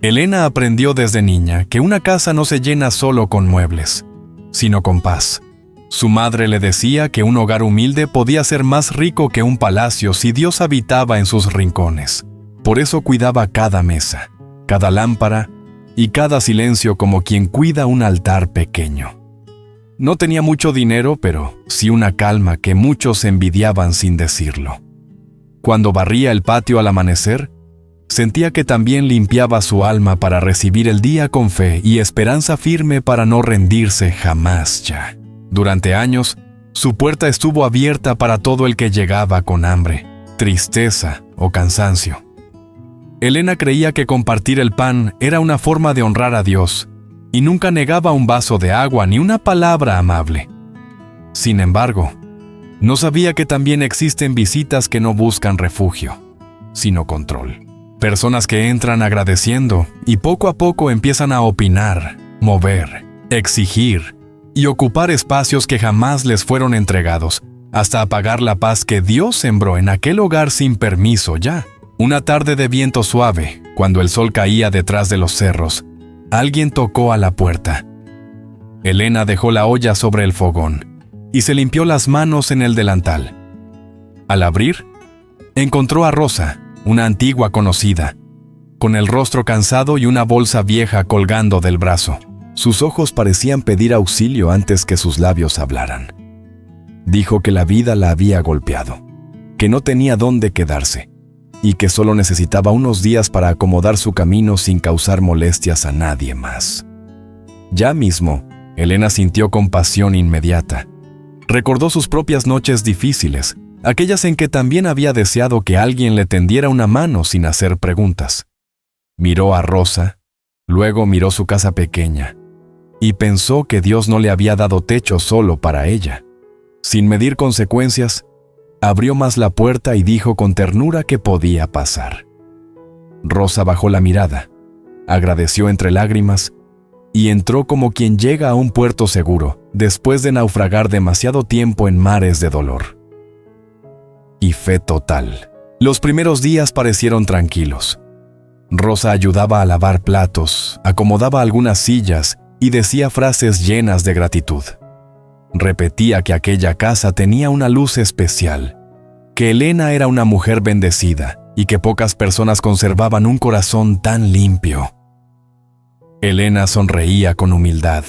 Elena aprendió desde niña que una casa no se llena solo con muebles, sino con paz. Su madre le decía que un hogar humilde podía ser más rico que un palacio si Dios habitaba en sus rincones. Por eso cuidaba cada mesa, cada lámpara y cada silencio como quien cuida un altar pequeño. No tenía mucho dinero, pero sí una calma que muchos envidiaban sin decirlo. Cuando barría el patio al amanecer, sentía que también limpiaba su alma para recibir el día con fe y esperanza firme para no rendirse jamás ya. Durante años, su puerta estuvo abierta para todo el que llegaba con hambre, tristeza o cansancio. Elena creía que compartir el pan era una forma de honrar a Dios y nunca negaba un vaso de agua ni una palabra amable. Sin embargo, no sabía que también existen visitas que no buscan refugio, sino control. Personas que entran agradeciendo y poco a poco empiezan a opinar, mover, exigir y ocupar espacios que jamás les fueron entregados, hasta apagar la paz que Dios sembró en aquel hogar sin permiso ya. Una tarde de viento suave, cuando el sol caía detrás de los cerros, alguien tocó a la puerta. Elena dejó la olla sobre el fogón y se limpió las manos en el delantal. Al abrir, encontró a Rosa, una antigua conocida, con el rostro cansado y una bolsa vieja colgando del brazo. Sus ojos parecían pedir auxilio antes que sus labios hablaran. Dijo que la vida la había golpeado, que no tenía dónde quedarse y que solo necesitaba unos días para acomodar su camino sin causar molestias a nadie más. Ya mismo, Elena sintió compasión inmediata. Recordó sus propias noches difíciles, aquellas en que también había deseado que alguien le tendiera una mano sin hacer preguntas. Miró a Rosa, luego miró su casa pequeña, y pensó que Dios no le había dado techo solo para ella. Sin medir consecuencias, abrió más la puerta y dijo con ternura que podía pasar. Rosa bajó la mirada, agradeció entre lágrimas y entró como quien llega a un puerto seguro después de naufragar demasiado tiempo en mares de dolor. Y fe total. Los primeros días parecieron tranquilos. Rosa ayudaba a lavar platos, acomodaba algunas sillas y decía frases llenas de gratitud. Repetía que aquella casa tenía una luz especial, que Elena era una mujer bendecida y que pocas personas conservaban un corazón tan limpio. Elena sonreía con humildad,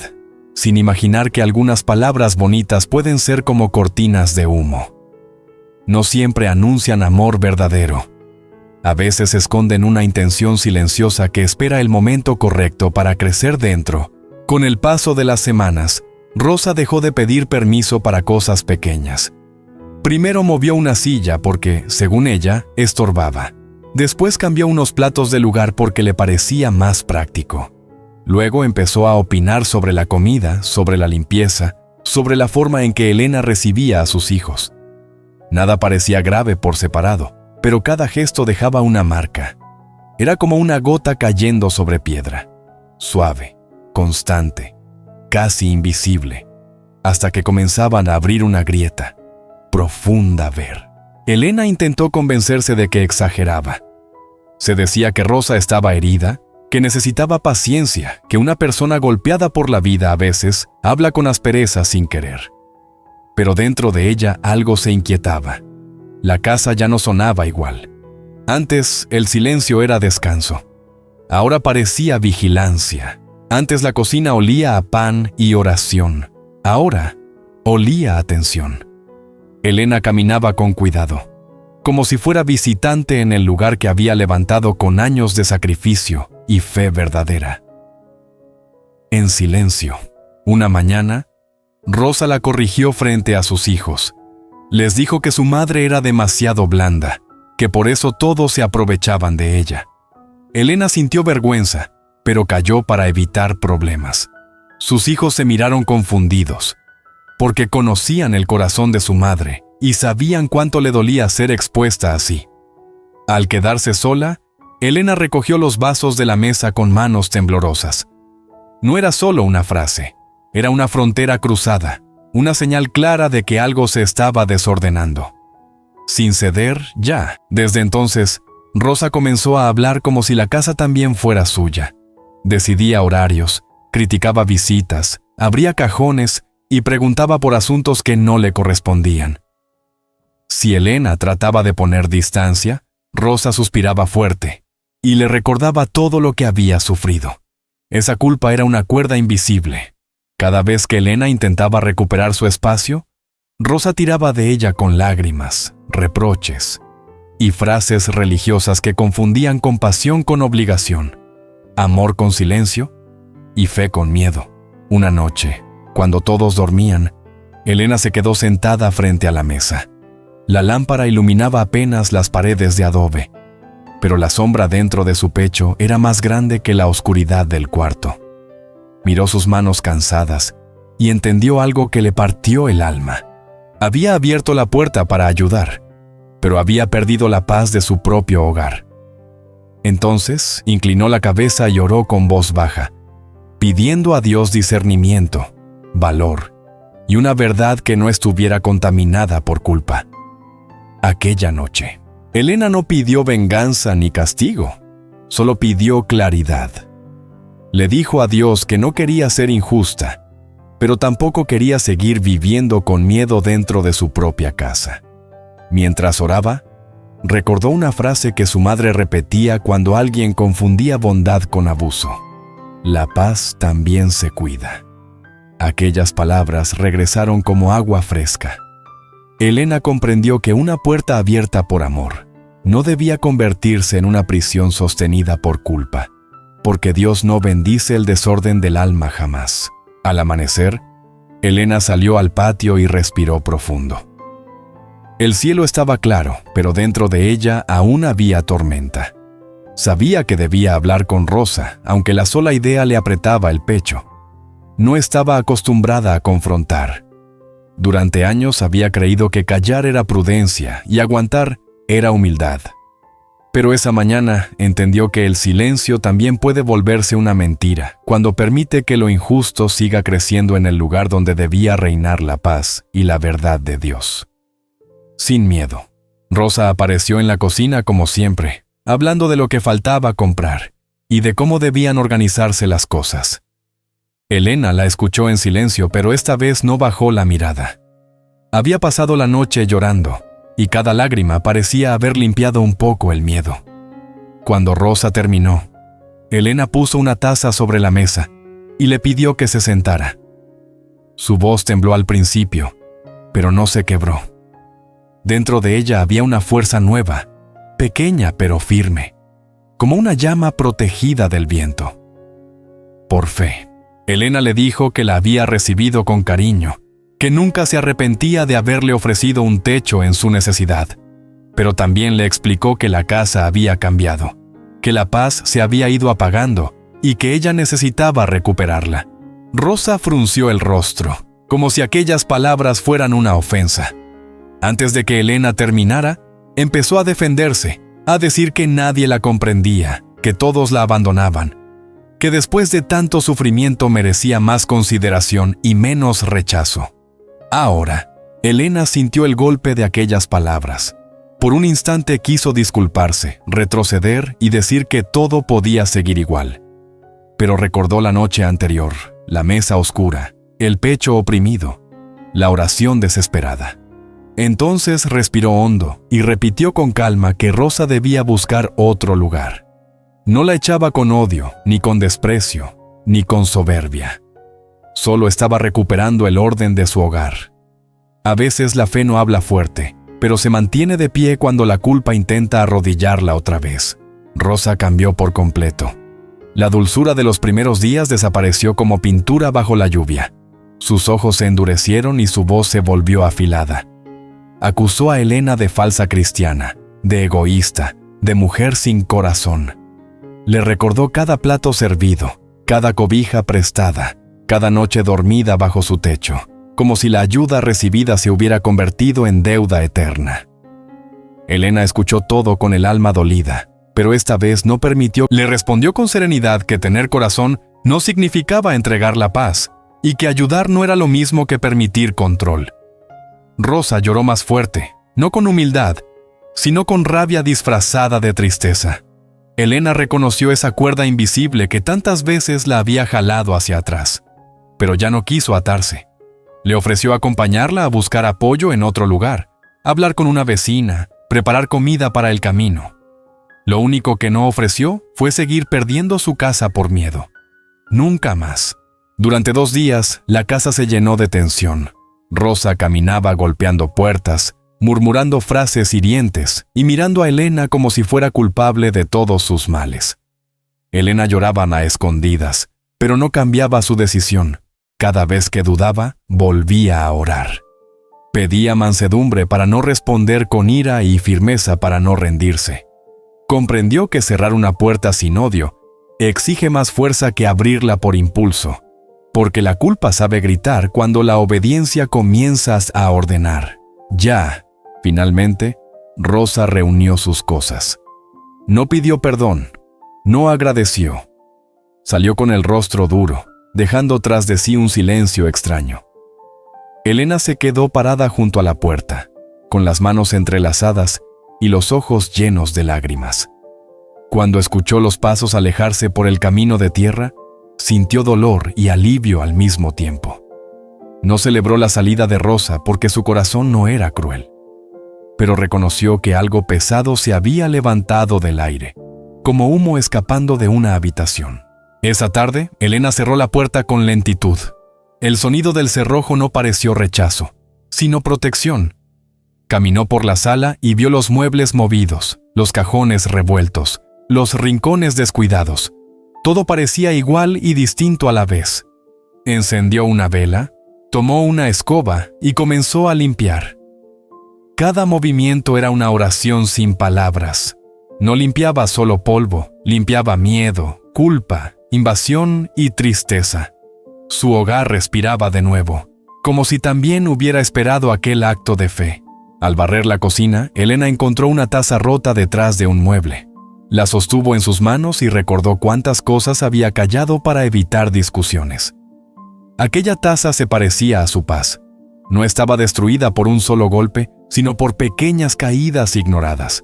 sin imaginar que algunas palabras bonitas pueden ser como cortinas de humo. No siempre anuncian amor verdadero. A veces esconden una intención silenciosa que espera el momento correcto para crecer dentro. Con el paso de las semanas, Rosa dejó de pedir permiso para cosas pequeñas. Primero movió una silla porque, según ella, estorbaba. Después cambió unos platos de lugar porque le parecía más práctico. Luego empezó a opinar sobre la comida, sobre la limpieza, sobre la forma en que Elena recibía a sus hijos. Nada parecía grave por separado, pero cada gesto dejaba una marca. Era como una gota cayendo sobre piedra, suave, constante, casi invisible, hasta que comenzaban a abrir una grieta, profunda a ver. Elena intentó convencerse de que exageraba. Se decía que Rosa estaba herida, que necesitaba paciencia, que una persona golpeada por la vida a veces habla con aspereza sin querer. Pero dentro de ella algo se inquietaba. La casa ya no sonaba igual. Antes el silencio era descanso. Ahora parecía vigilancia. Antes la cocina olía a pan y oración. Ahora olía a tensión. Elena caminaba con cuidado, como si fuera visitante en el lugar que había levantado con años de sacrificio y fe verdadera. En silencio, una mañana, Rosa la corrigió frente a sus hijos. Les dijo que su madre era demasiado blanda, que por eso todos se aprovechaban de ella. Elena sintió vergüenza, pero calló para evitar problemas. Sus hijos se miraron confundidos, porque conocían el corazón de su madre y sabían cuánto le dolía ser expuesta así. Al quedarse sola, Elena recogió los vasos de la mesa con manos temblorosas. No era solo una frase, era una frontera cruzada, una señal clara de que algo se estaba desordenando. Sin ceder, ya, desde entonces, Rosa comenzó a hablar como si la casa también fuera suya. Decidía horarios, criticaba visitas, abría cajones y preguntaba por asuntos que no le correspondían. Si Elena trataba de poner distancia, Rosa suspiraba fuerte y le recordaba todo lo que había sufrido. Esa culpa era una cuerda invisible. Cada vez que Elena intentaba recuperar su espacio, Rosa tiraba de ella con lágrimas, reproches y frases religiosas que confundían compasión con obligación, amor con silencio y fe con miedo. Una noche, cuando todos dormían, Elena se quedó sentada frente a la mesa. La lámpara iluminaba apenas las paredes de adobe, pero la sombra dentro de su pecho era más grande que la oscuridad del cuarto. Miró sus manos cansadas y entendió algo que le partió el alma. Había abierto la puerta para ayudar, pero había perdido la paz de su propio hogar. Entonces inclinó la cabeza y oró con voz baja, pidiendo a Dios discernimiento, valor y una verdad que no estuviera contaminada por culpa. Aquella noche, Elena no pidió venganza ni castigo, solo pidió claridad. Le dijo a Dios que no quería ser injusta, pero tampoco quería seguir viviendo con miedo dentro de su propia casa. Mientras oraba, recordó una frase que su madre repetía cuando alguien confundía bondad con abuso: la paz también se cuida. Aquellas palabras regresaron como agua fresca. Elena comprendió que una puerta abierta por amor no debía convertirse en una prisión sostenida por culpa, porque Dios no bendice el desorden del alma jamás. Al amanecer, Elena salió al patio y respiró profundo. El cielo estaba claro, pero dentro de ella aún había tormenta. Sabía que debía hablar con Rosa, aunque la sola idea le apretaba el pecho. No estaba acostumbrada a confrontar. Durante años había creído que callar era prudencia y aguantar era humildad. Pero esa mañana entendió que el silencio también puede volverse una mentira cuando permite que lo injusto siga creciendo en el lugar donde debía reinar la paz y la verdad de Dios. Sin miedo, Rosa apareció en la cocina como siempre, hablando de lo que faltaba comprar y de cómo debían organizarse las cosas. Elena la escuchó en silencio, pero esta vez no bajó la mirada. Había pasado la noche llorando, y cada lágrima parecía haber limpiado un poco el miedo. Cuando Rosa terminó, Elena puso una taza sobre la mesa y le pidió que se sentara. Su voz tembló al principio, pero no se quebró. Dentro de ella había una fuerza nueva, pequeña pero firme, como una llama protegida del viento. Por fe, Elena le dijo que la había recibido con cariño, que nunca se arrepentía de haberle ofrecido un techo en su necesidad, pero también le explicó que la casa había cambiado, que la paz se había ido apagando y que ella necesitaba recuperarla. Rosa frunció el rostro, como si aquellas palabras fueran una ofensa. Antes de que Elena terminara, empezó a defenderse, a decir que nadie la comprendía, que todos la abandonaban, que después de tanto sufrimiento merecía más consideración y menos rechazo. Ahora, Elena sintió el golpe de aquellas palabras. Por un instante quiso disculparse, retroceder y decir que todo podía seguir igual. Pero recordó la noche anterior, la mesa oscura, el pecho oprimido, la oración desesperada. Entonces respiró hondo y repitió con calma que Rosa debía buscar otro lugar. No la echaba con odio, ni con desprecio, ni con soberbia. Solo estaba recuperando el orden de su hogar. A veces la fe no habla fuerte, pero se mantiene de pie cuando la culpa intenta arrodillarla otra vez. Rosa cambió por completo. La dulzura de los primeros días desapareció como pintura bajo la lluvia. Sus ojos se endurecieron y su voz se volvió afilada. Acusó a Elena de falsa cristiana, de egoísta, de mujer sin corazón. Le recordó cada plato servido, cada cobija prestada, cada noche dormida bajo su techo, como si la ayuda recibida se hubiera convertido en deuda eterna. Elena escuchó todo con el alma dolida, pero esta vez no permitió. Le respondió con serenidad que tener corazón no significaba entregar la paz, y que ayudar no era lo mismo que permitir control. Rosa lloró más fuerte, no con humildad, sino con rabia disfrazada de tristeza. Elena reconoció esa cuerda invisible que tantas veces la había jalado hacia atrás, pero ya no quiso atarse. Le ofreció acompañarla a buscar apoyo en otro lugar, hablar con una vecina, preparar comida para el camino. Lo único que no ofreció fue seguir perdiendo su casa por miedo. Nunca más. Durante 2 días, la casa se llenó de tensión. Rosa caminaba golpeando puertas, murmurando frases hirientes y mirando a Elena como si fuera culpable de todos sus males. Elena lloraba a escondidas, pero no cambiaba su decisión. Cada vez que dudaba, volvía a orar. Pedía mansedumbre para no responder con ira y firmeza para no rendirse. Comprendió que cerrar una puerta sin odio exige más fuerza que abrirla por impulso, porque la culpa sabe gritar cuando la obediencia comienzas a ordenar. Ya, finalmente, Rosa reunió sus cosas. No pidió perdón, no agradeció. Salió con el rostro duro, dejando tras de sí un silencio extraño. Elena se quedó parada junto a la puerta, con las manos entrelazadas y los ojos llenos de lágrimas. Cuando escuchó los pasos alejarse por el camino de tierra, sintió dolor y alivio al mismo tiempo. No celebró la salida de Rosa porque su corazón no era cruel, pero reconoció que algo pesado se había levantado del aire, como humo escapando de una habitación. Esa tarde, Elena cerró la puerta con lentitud. El sonido del cerrojo no pareció rechazo, sino protección. Caminó por la sala y vio los muebles movidos, los cajones revueltos, los rincones descuidados. Todo parecía igual y distinto a la vez. Encendió una vela, tomó una escoba y comenzó a limpiar. Cada movimiento era una oración sin palabras. No limpiaba solo polvo, limpiaba miedo, culpa, invasión y tristeza. Su hogar respiraba de nuevo, como si también hubiera esperado aquel acto de fe. Al barrer la cocina, Elena encontró una taza rota detrás de un mueble. La sostuvo en sus manos y recordó cuántas cosas había callado para evitar discusiones. Aquella taza se parecía a su paz. No estaba destruida por un solo golpe, sino por pequeñas caídas ignoradas.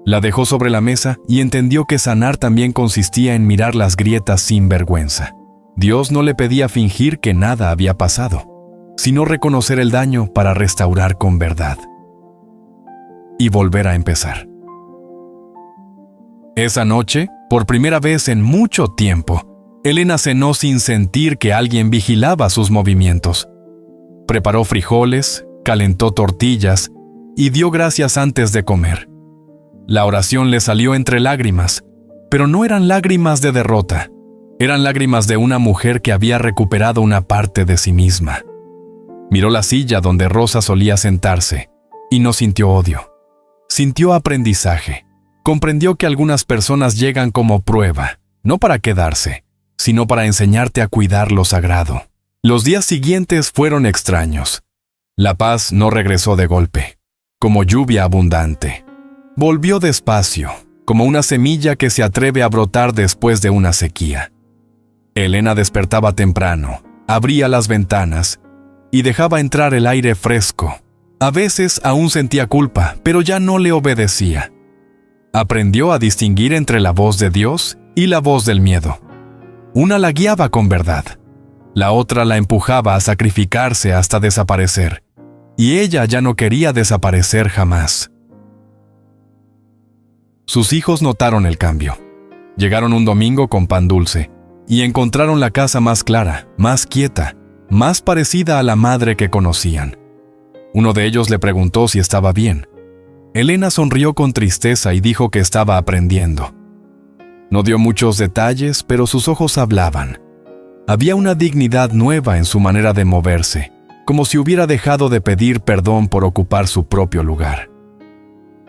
La dejó sobre la mesa y entendió que sanar también consistía en mirar las grietas sin vergüenza. Dios no le pedía fingir que nada había pasado, sino reconocer el daño para restaurar con verdad y volver a empezar. Esa noche, por primera vez en mucho tiempo, Elena cenó sin sentir que alguien vigilaba sus movimientos. Preparó frijoles, calentó tortillas y dio gracias antes de comer. La oración le salió entre lágrimas, pero no eran lágrimas de derrota. Eran lágrimas de una mujer que había recuperado una parte de sí misma. Miró la silla donde Rosa solía sentarse y no sintió odio. Sintió aprendizaje. Comprendió que algunas personas llegan como prueba, no para quedarse, sino para enseñarte a cuidar lo sagrado. Los días siguientes fueron extraños. La paz no regresó de golpe, como lluvia abundante. Volvió despacio, como una semilla que se atreve a brotar después de una sequía. Elena despertaba temprano, abría las ventanas y dejaba entrar el aire fresco. A veces aún sentía culpa, pero ya no le obedecía. Aprendió a distinguir entre la voz de Dios y la voz del miedo. Una la guiaba con verdad, la otra la empujaba a sacrificarse hasta desaparecer, y ella ya no quería desaparecer jamás. Sus hijos notaron el cambio. Llegaron un domingo con pan dulce, y encontraron la casa más clara, más quieta, más parecida a la madre que conocían. Uno de ellos le preguntó si estaba bien. Elena sonrió con tristeza y dijo que estaba aprendiendo. No dio muchos detalles, pero sus ojos hablaban. Había una dignidad nueva en su manera de moverse, como si hubiera dejado de pedir perdón por ocupar su propio lugar.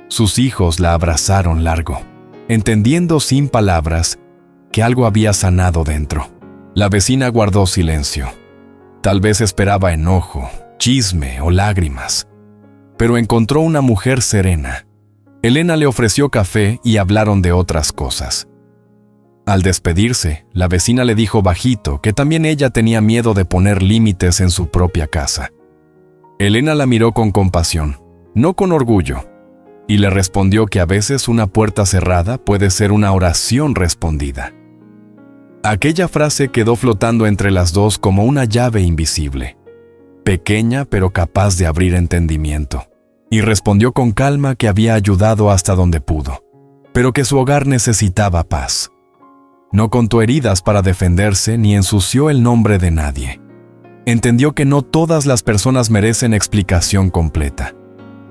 Sus hijos la abrazaron largo, entendiendo sin palabras que algo había sanado dentro. La vecina guardó silencio. Tal vez esperaba enojo, chisme o lágrimas, pero encontró una mujer serena. Elena le ofreció café y hablaron de otras cosas. Al despedirse, la vecina le dijo bajito que también ella tenía miedo de poner límites en su propia casa. Elena la miró con compasión, no con orgullo. y le respondió que a veces una puerta cerrada puede ser una oración respondida. Aquella frase quedó flotando entre las dos como una llave invisible, pequeña pero capaz de abrir entendimiento, y respondió con calma que había ayudado hasta donde pudo, pero que su hogar necesitaba paz. No contó heridas para defenderse ni ensució el nombre de nadie. Entendió que no todas las personas merecen explicación completa.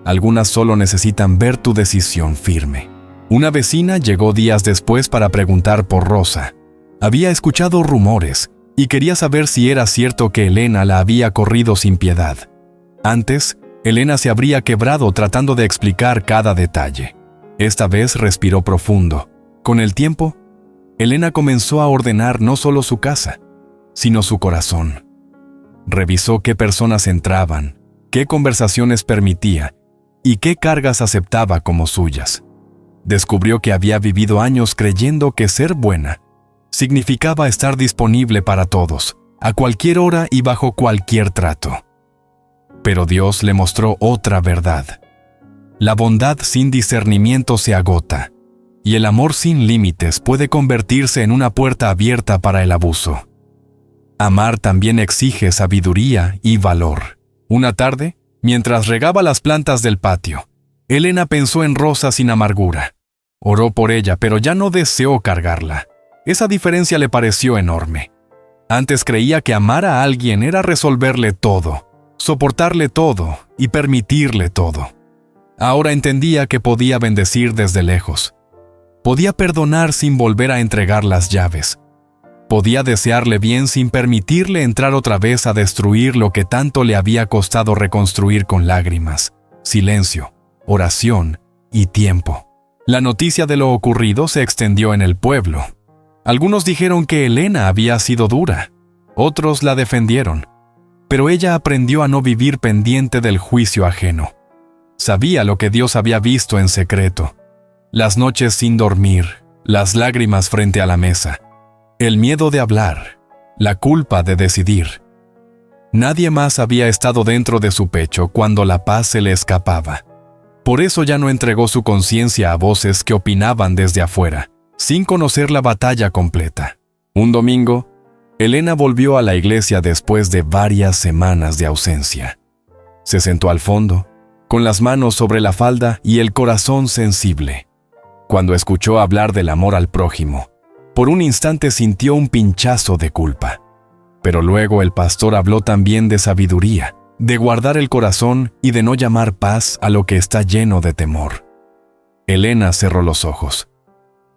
Algunas solo necesitan ver tu decisión firme. Una vecina llegó días después para preguntar por Rosa. Había escuchado rumores y quería saber si era cierto que Elena la había corrido sin piedad. Antes, Elena se habría quebrado tratando de explicar cada detalle. Esta vez respiró profundo. Con el tiempo, Elena comenzó a ordenar no solo su casa, sino su corazón. Revisó qué personas entraban, qué conversaciones permitía y qué cargas aceptaba como suyas. Descubrió que había vivido años creyendo que ser buena significaba estar disponible para todos, a cualquier hora y bajo cualquier trato. Pero Dios le mostró otra verdad. La bondad sin discernimiento se agota, y el amor sin límites puede convertirse en una puerta abierta para el abuso. Amar también exige sabiduría y valor. Una tarde, mientras regaba las plantas del patio, Elena pensó en Rosa sin amargura. Oró por ella, pero ya no deseó cargarla. Esa diferencia le pareció enorme. Antes creía que amar a alguien era resolverle todo, soportarle todo y permitirle todo. Ahora entendía que podía bendecir desde lejos. Podía perdonar sin volver a entregar las llaves. Podía desearle bien sin permitirle entrar otra vez a destruir lo que tanto le había costado reconstruir con lágrimas, silencio, oración y tiempo. La noticia de lo ocurrido se extendió en el pueblo. Algunos dijeron que Elena había sido dura, otros la defendieron, pero ella aprendió a no vivir pendiente del juicio ajeno. Sabía lo que Dios había visto en secreto. Las noches sin dormir, las lágrimas frente a la mesa, el miedo de hablar, la culpa de decidir. Nadie más había estado dentro de su pecho cuando la paz se le escapaba. Por eso ya no entregó su conciencia a voces que opinaban desde afuera, sin conocer la batalla completa. Un domingo, Elena volvió a la iglesia después de varias semanas de ausencia. Se sentó al fondo, con las manos sobre la falda y el corazón sensible. Cuando escuchó hablar del amor al prójimo, por un instante sintió un pinchazo de culpa. Pero luego el pastor habló también de sabiduría, de guardar el corazón y de no llamar paz a lo que está lleno de temor. Elena cerró los ojos.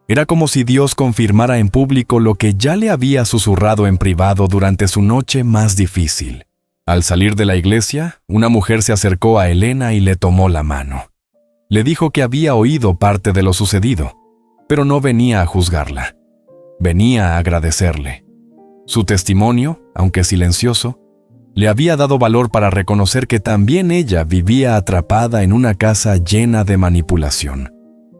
Era como si Dios confirmara en público lo que ya le había susurrado en privado durante su noche más difícil. Al salir de la iglesia, una mujer se acercó a Elena y le tomó la mano. Le dijo que había oído parte de lo sucedido, pero no venía a juzgarla. Venía a agradecerle. Su testimonio, aunque silencioso, le había dado valor para reconocer que también ella vivía atrapada en una casa llena de manipulación.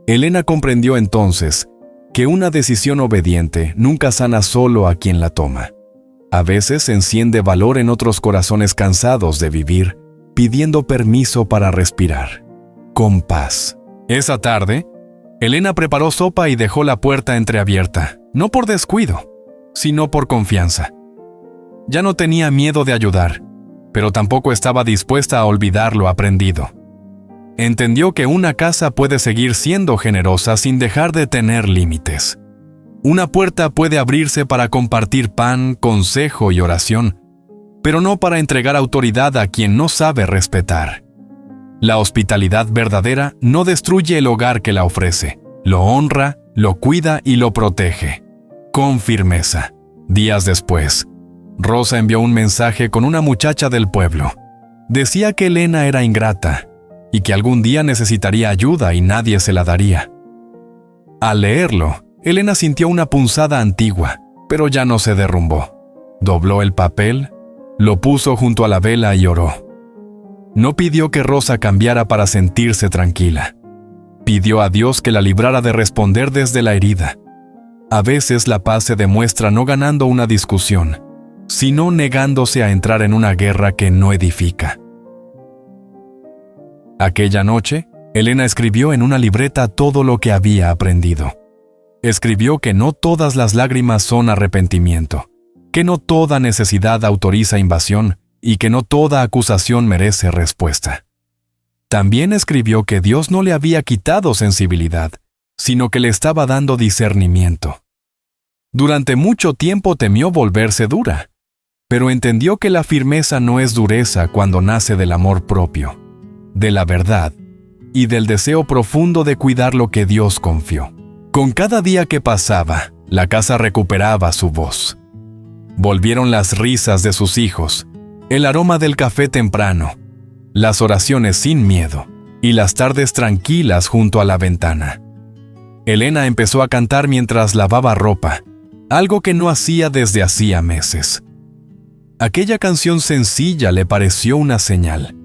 Elena comprendió entonces que una decisión obediente nunca sana solo a quien la toma. A veces enciende valor en otros corazones cansados de vivir, pidiendo permiso para respirar, con paz. Esa tarde, Elena preparó sopa y dejó la puerta entreabierta, no por descuido, sino por confianza. Ya no tenía miedo de ayudar, pero tampoco estaba dispuesta a olvidar lo aprendido. Entendió que una casa puede seguir siendo generosa sin dejar de tener límites. Una puerta puede abrirse para compartir pan, consejo y oración, pero no para entregar autoridad a quien no sabe respetar. La hospitalidad verdadera no destruye el hogar que la ofrece, lo honra, lo cuida y lo protege. Con firmeza. Días después, Rosa envió un mensaje con una muchacha del pueblo. Decía que Elena era ingrata y que algún día necesitaría ayuda y nadie se la daría. Al leerlo, Elena sintió una punzada antigua, pero ya no se derrumbó. Dobló el papel, lo puso junto a la vela y oró. No pidió que Rosa cambiara para sentirse tranquila. Pidió a Dios que la librara de responder desde la herida. A veces la paz se demuestra no ganando una discusión, sino negándose a entrar en una guerra que no edifica. Aquella noche, Elena escribió en una libreta todo lo que había aprendido. Escribió que no todas las lágrimas son arrepentimiento, que no toda necesidad autoriza invasión y que no toda acusación merece respuesta. También escribió que Dios no le había quitado sensibilidad, sino que le estaba dando discernimiento. Durante mucho tiempo temió volverse dura, pero entendió que la firmeza no es dureza cuando nace del amor propio, de la verdad y del deseo profundo de cuidar lo que Dios confió. Con cada día que pasaba, la casa recuperaba su voz. Volvieron las risas de sus hijos, el aroma del café temprano, las oraciones sin miedo y las tardes tranquilas junto a la ventana. Elena empezó a cantar mientras lavaba ropa, algo que no hacía desde hacía meses. Aquella canción sencilla le pareció una señal.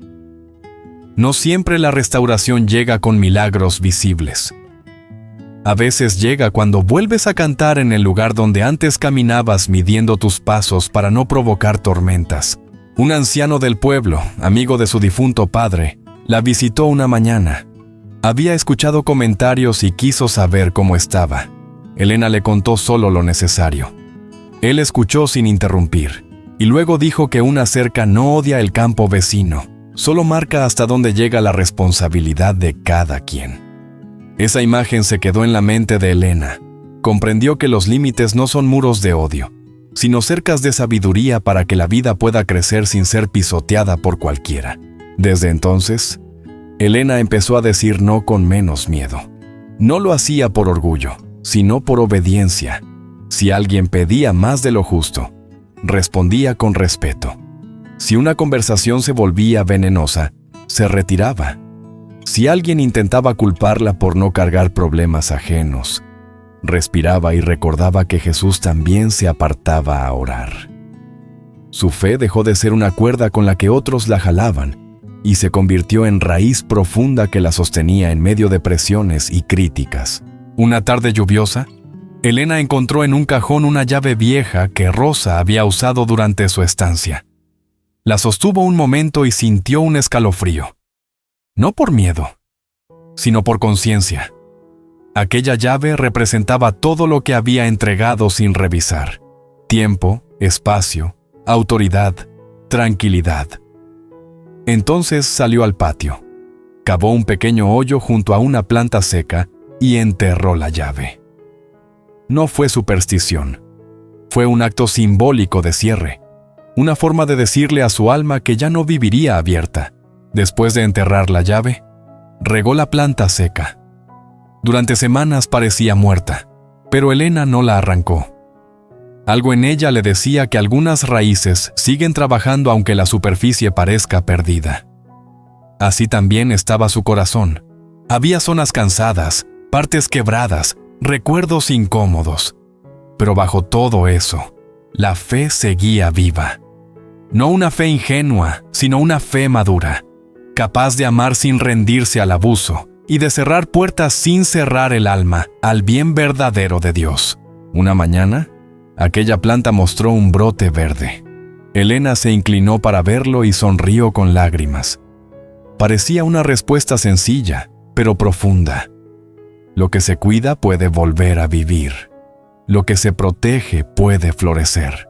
No siempre la restauración llega con milagros visibles. A veces llega cuando vuelves a cantar en el lugar donde antes caminabas midiendo tus pasos para no provocar tormentas. Un anciano del pueblo, amigo de su difunto padre, la visitó una mañana. Había escuchado comentarios y quiso saber cómo estaba. Elena le contó solo lo necesario. Él escuchó sin interrumpir, y luego dijo que una cerca no odia el campo vecino, solo marca hasta dónde llega la responsabilidad de cada quien. Esa imagen se quedó en la mente de Elena. Comprendió que los límites no son muros de odio, sino cercas de sabiduría para que la vida pueda crecer sin ser pisoteada por cualquiera. Desde entonces, Elena empezó a decir no con menos miedo. No lo hacía por orgullo, sino por obediencia. Si alguien pedía más de lo justo, respondía con respeto. Si una conversación se volvía venenosa, se retiraba. Si alguien intentaba culparla por no cargar problemas ajenos, respiraba y recordaba que Jesús también se apartaba a orar. Su fe dejó de ser una cuerda con la que otros la jalaban y se convirtió en raíz profunda que la sostenía en medio de presiones y críticas. Una tarde lluviosa, Elena encontró en un cajón una llave vieja que Rosa había usado durante su estancia. La sostuvo un momento y sintió un escalofrío. No por miedo, sino por conciencia. Aquella llave representaba todo lo que había entregado sin revisar: tiempo, espacio, autoridad, tranquilidad. Entonces salió al patio, cavó un pequeño hoyo junto a una planta seca y enterró la llave. No fue superstición, fue un acto simbólico de cierre, una forma de decirle a su alma que ya no viviría abierta. Después de enterrar la llave, regó la planta seca. Durante semanas parecía muerta, pero Elena no la arrancó. Algo en ella le decía que algunas raíces siguen trabajando aunque la superficie parezca perdida. Así también estaba su corazón. Había zonas cansadas, partes quebradas, recuerdos incómodos. Pero bajo todo eso, la fe seguía viva. No una fe ingenua, sino una fe madura, capaz de amar sin rendirse al abuso y de cerrar puertas sin cerrar el alma al bien verdadero de Dios. Una mañana, aquella planta mostró un brote verde. Elena se inclinó para verlo y sonrió con lágrimas. Parecía una respuesta sencilla, pero profunda. Lo que se cuida puede volver a vivir. Lo que se protege puede florecer.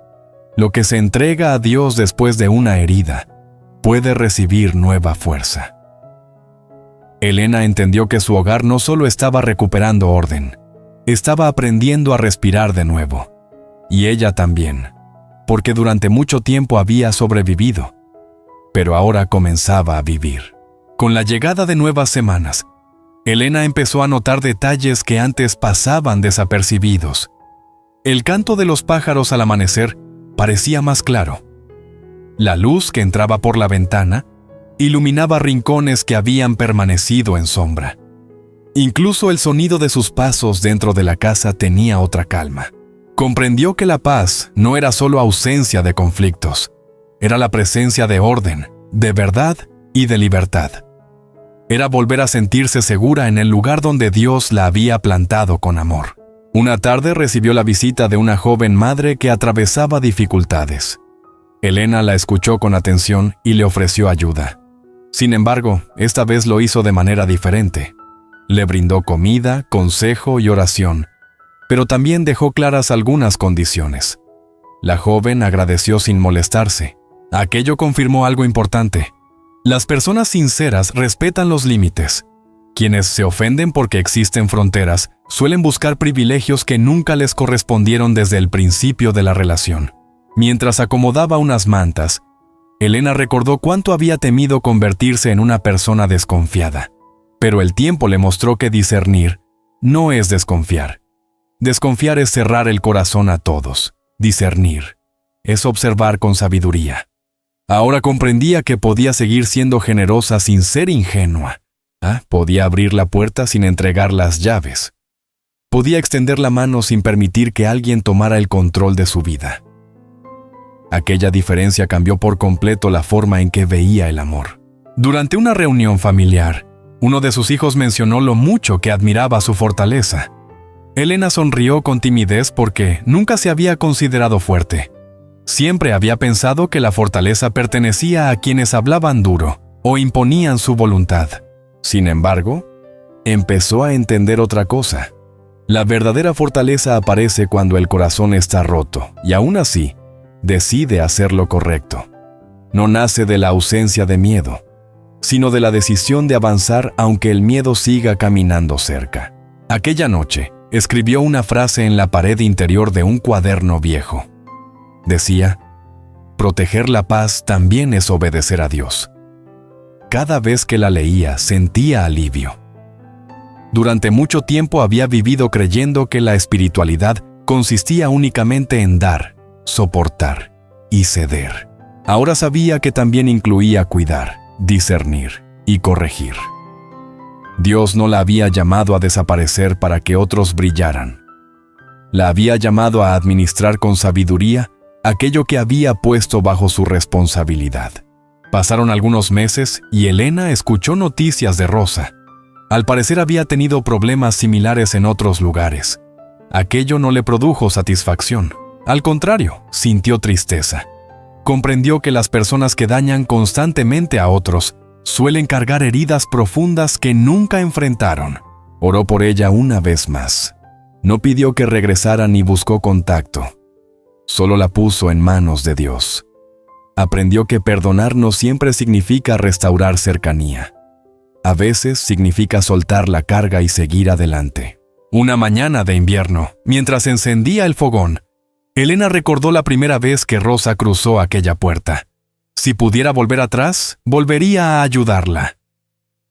Lo que se entrega a Dios después de una herida puede recibir nueva fuerza. Elena entendió que su hogar no solo estaba recuperando orden, estaba aprendiendo a respirar de nuevo. Y ella también, porque durante mucho tiempo había sobrevivido, pero ahora comenzaba a vivir. Con la llegada de nuevas semanas, Elena empezó a notar detalles que antes pasaban desapercibidos. El canto de los pájaros al amanecer parecía más claro. La luz que entraba por la ventana iluminaba rincones que habían permanecido en sombra. Incluso el sonido de sus pasos dentro de la casa tenía otra calma. Comprendió que la paz no era solo ausencia de conflictos, era la presencia de orden, de verdad y de libertad. Era volver a sentirse segura en el lugar donde Dios la había plantado con amor. Una tarde recibió la visita de una joven madre que atravesaba dificultades. Elena la escuchó con atención y le ofreció ayuda. Sin embargo, esta vez lo hizo de manera diferente. Le brindó comida, consejo y oración, pero también dejó claras algunas condiciones. La joven agradeció sin molestarse. Aquello confirmó algo importante. Las personas sinceras respetan los límites. Quienes se ofenden porque existen fronteras suelen buscar privilegios que nunca les correspondieron desde el principio de la relación. Mientras acomodaba unas mantas, Elena recordó cuánto había temido convertirse en una persona desconfiada. Pero el tiempo le mostró que discernir no es desconfiar. Desconfiar es cerrar el corazón a todos. Discernir es observar con sabiduría. Ahora comprendía que podía seguir siendo generosa sin ser ingenua. Podía abrir la puerta sin entregar las llaves. Podía extender la mano sin permitir que alguien tomara el control de su vida. Aquella diferencia cambió por completo la forma en que veía el amor. Durante una reunión familiar, uno de sus hijos mencionó lo mucho que admiraba su fortaleza. Elena sonrió con timidez porque nunca se había considerado fuerte. Siempre había pensado que la fortaleza pertenecía a quienes hablaban duro o imponían su voluntad. Sin embargo, empezó a entender otra cosa. La verdadera fortaleza aparece cuando el corazón está roto y aún así, decide hacer lo correcto. No nace de la ausencia de miedo, sino de la decisión de avanzar aunque el miedo siga caminando cerca. Aquella noche, escribió una frase en la pared interior de un cuaderno viejo. Decía, proteger la paz también es obedecer a Dios. Cada vez que la leía, sentía alivio. Durante mucho tiempo había vivido creyendo que la espiritualidad consistía únicamente en dar, soportar y ceder. Ahora sabía que también incluía cuidar, discernir y corregir. Dios no la había llamado a desaparecer para que otros brillaran. La había llamado a administrar con sabiduría aquello que había puesto bajo su responsabilidad. Pasaron algunos meses y Elena escuchó noticias de Rosa. Al parecer había tenido problemas similares en otros lugares. Aquello no le produjo satisfacción. Al contrario, sintió tristeza. Comprendió que las personas que dañan constantemente a otros suelen cargar heridas profundas que nunca enfrentaron. Oró por ella una vez más. No pidió que regresara ni buscó contacto. Solo la puso en manos de Dios. Aprendió que perdonar no siempre significa restaurar cercanía. A veces significa soltar la carga y seguir adelante. Una mañana de invierno, mientras encendía el fogón, Elena recordó la primera vez que Rosa cruzó aquella puerta. Si pudiera volver atrás, volvería a ayudarla.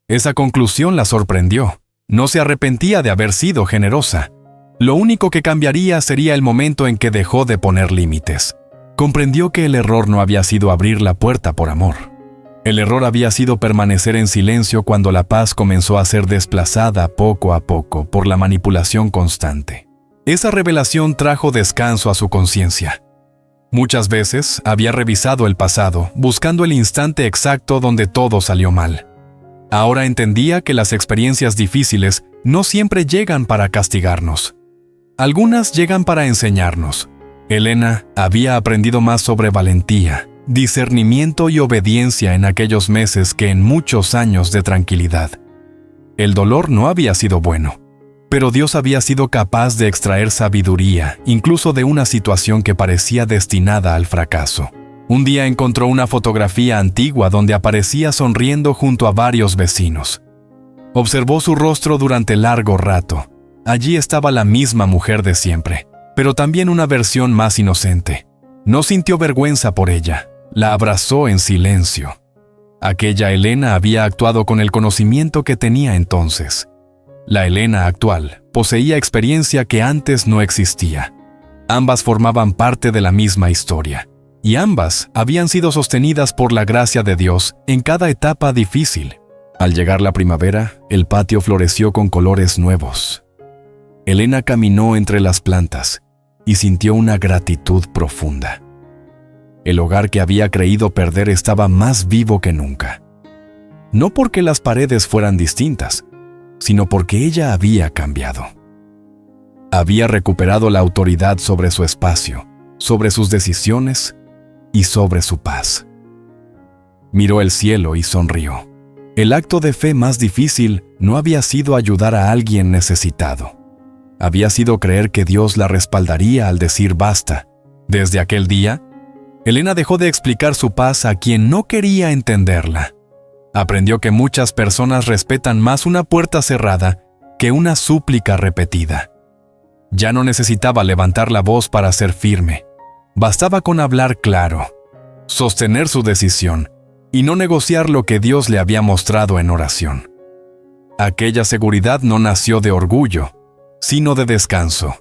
Esa conclusión la sorprendió. No se arrepentía de haber sido generosa. Lo único que cambiaría sería el momento en que dejó de poner límites. Comprendió que el error no había sido abrir la puerta por amor. El error había sido permanecer en silencio cuando la paz comenzó a ser desplazada poco a poco por la manipulación constante. Esa revelación trajo descanso a su conciencia. Muchas veces había revisado el pasado, buscando el instante exacto donde todo salió mal. Ahora entendía que las experiencias difíciles no siempre llegan para castigarnos. Algunas llegan para enseñarnos. Elena había aprendido más sobre valentía, discernimiento y obediencia en aquellos meses que en muchos años de tranquilidad. El dolor no había sido bueno, pero Dios había sido capaz de extraer sabiduría, incluso de una situación que parecía destinada al fracaso. Un día encontró una fotografía antigua donde aparecía sonriendo junto a varios vecinos. Observó su rostro durante largo rato. Allí estaba la misma mujer de siempre, pero también una versión más inocente. No sintió vergüenza por ella, la abrazó en silencio. Aquella Elena había actuado con el conocimiento que tenía entonces. La Elena actual poseía experiencia que antes no existía. Ambas formaban parte de la misma historia, y ambas habían sido sostenidas por la gracia de Dios en cada etapa difícil. Al llegar la primavera, el patio floreció con colores nuevos. Elena caminó entre las plantas y sintió una gratitud profunda. El hogar que había creído perder estaba más vivo que nunca. No porque las paredes fueran distintas, sino porque ella había cambiado. Había recuperado la autoridad sobre su espacio, sobre sus decisiones y sobre su paz. Miró el cielo y sonrió. El acto de fe más difícil no había sido ayudar a alguien necesitado. Había sido creer que Dios la respaldaría al decir basta. Desde aquel día, Elena dejó de explicar su paz a quien no quería entenderla. Aprendió que muchas personas respetan más una puerta cerrada que una súplica repetida. Ya no necesitaba levantar la voz para ser firme. Bastaba con hablar claro, sostener su decisión y no negociar lo que Dios le había mostrado en oración. Aquella seguridad no nació de orgullo, sino de descanso.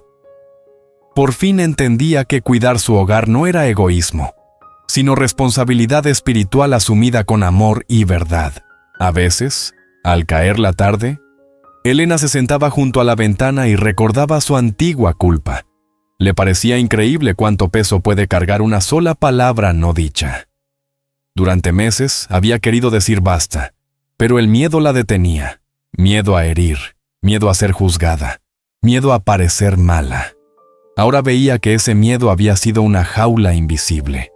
Por fin entendía que cuidar su hogar no era egoísmo, sino responsabilidad espiritual asumida con amor y verdad. A veces, al caer la tarde, Elena se sentaba junto a la ventana y recordaba su antigua culpa. Le parecía increíble cuánto peso puede cargar una sola palabra no dicha. Durante meses había querido decir basta, pero el miedo la detenía. Miedo a herir, miedo a ser juzgada, miedo a parecer mala. Ahora veía que ese miedo había sido una jaula invisible.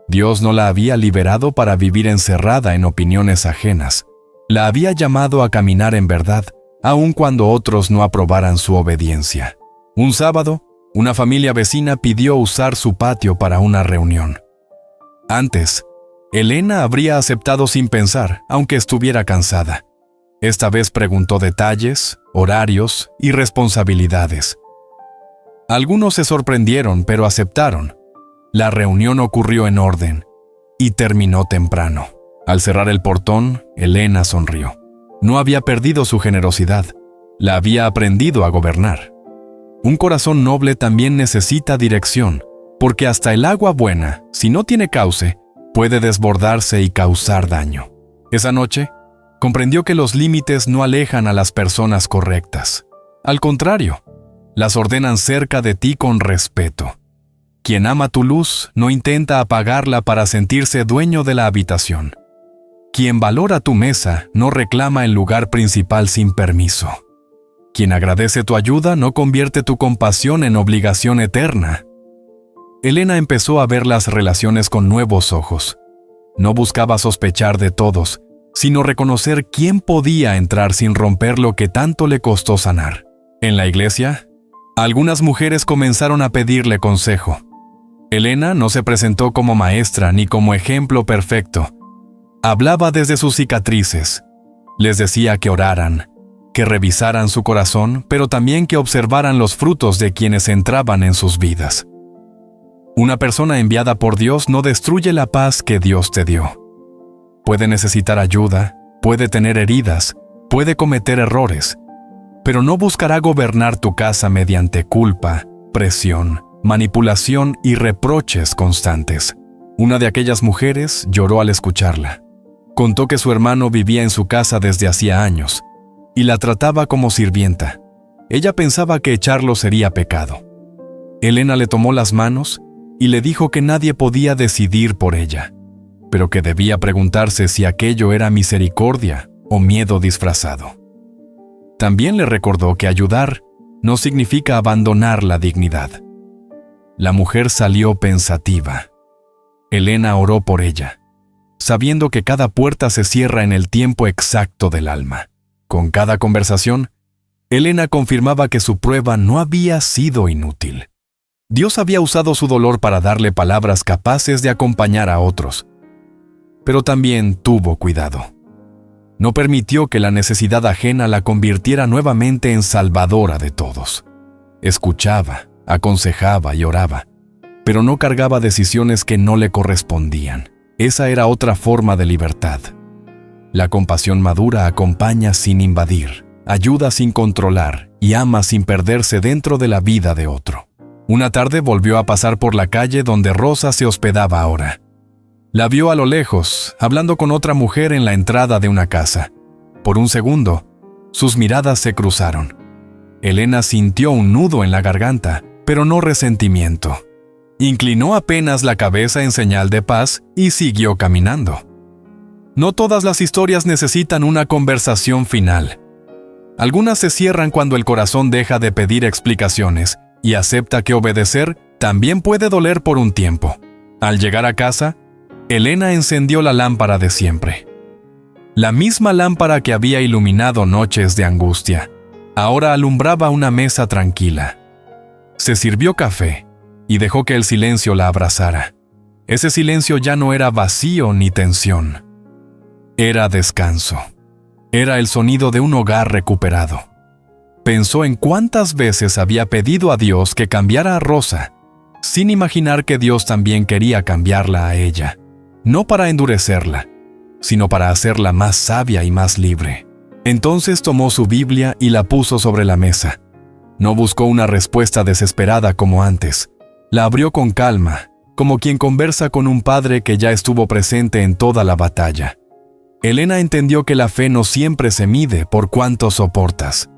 Dios no la había liberado para vivir encerrada en opiniones ajenas. La había llamado a caminar en verdad, aun cuando otros no aprobaran su obediencia. Un sábado, una familia vecina pidió usar su patio para una reunión. Antes, Elena habría aceptado sin pensar, aunque estuviera cansada. Esta vez preguntó detalles, horarios y responsabilidades. Algunos se sorprendieron, pero aceptaron. La reunión ocurrió en orden y terminó temprano. Al cerrar el portón, Elena sonrió. No había perdido su generosidad, la había aprendido a gobernar. Un corazón noble también necesita dirección, porque hasta el agua buena, si no tiene cauce, puede desbordarse y causar daño. Esa noche, comprendió que los límites no alejan a las personas correctas. Al contrario, las ordenan cerca de ti con respeto. Quien ama tu luz no intenta apagarla para sentirse dueño de la habitación. Quien valora tu mesa no reclama el lugar principal sin permiso. Quien agradece tu ayuda no convierte tu compasión en obligación eterna. Elena empezó a ver las relaciones con nuevos ojos. No buscaba sospechar de todos, sino reconocer quién podía entrar sin romper lo que tanto le costó sanar. En la iglesia, algunas mujeres comenzaron a pedirle consejo. Elena no se presentó como maestra ni como ejemplo perfecto. Hablaba desde sus cicatrices. Les decía que oraran, que revisaran su corazón, pero también que observaran los frutos de quienes entraban en sus vidas. Una persona enviada por Dios no destruye la paz que Dios te dio. Puede necesitar ayuda, puede tener heridas, puede cometer errores, pero no buscará gobernar tu casa mediante culpa, presión, manipulación y reproches constantes. Una de aquellas mujeres lloró al escucharla. Contó que su hermano vivía en su casa desde hacía años y la trataba como sirvienta. Ella pensaba que echarlo sería pecado. Elena le tomó las manos y le dijo que nadie podía decidir por ella, pero que debía preguntarse si aquello era misericordia o miedo disfrazado. También le recordó que ayudar no significa abandonar la dignidad. La mujer salió pensativa. Elena oró por ella, sabiendo que cada puerta se cierra en el tiempo exacto del alma. Con cada conversación, Elena confirmaba que su prueba no había sido inútil. Dios había usado su dolor para darle palabras capaces de acompañar a otros. Pero también tuvo cuidado. No permitió que la necesidad ajena la convirtiera nuevamente en salvadora de todos. Escuchaba, aconsejaba y oraba, pero no cargaba decisiones que no le correspondían. Esa era otra forma de libertad. La compasión madura acompaña sin invadir, ayuda sin controlar y ama sin perderse dentro de la vida de otro. Una tarde volvió a pasar por la calle donde Rosa se hospedaba ahora. La vio a lo lejos, hablando con otra mujer en la entrada de una casa. Por un segundo, sus miradas se cruzaron. Elena sintió un nudo en la garganta, pero no resentimiento. Inclinó apenas la cabeza en señal de paz y siguió caminando. No todas las historias necesitan una conversación final. Algunas se cierran cuando el corazón deja de pedir explicaciones y acepta que obedecer también puede doler por un tiempo. Al llegar a casa, Elena encendió la lámpara de siempre. La misma lámpara que había iluminado noches de angustia, ahora alumbraba una mesa tranquila. Se sirvió café y dejó que el silencio la abrazara. Ese silencio ya no era vacío ni tensión. Era descanso. Era el sonido de un hogar recuperado. Pensó en cuántas veces había pedido a Dios que cambiara a Rosa, sin imaginar que Dios también quería cambiarla a ella, no para endurecerla, sino para hacerla más sabia y más libre. Entonces tomó su Biblia y la puso sobre la mesa. No buscó una respuesta desesperada como antes. La abrió con calma, como quien conversa con un padre que ya estuvo presente en toda la batalla. Elena entendió que la fe no siempre se mide por cuánto soportas.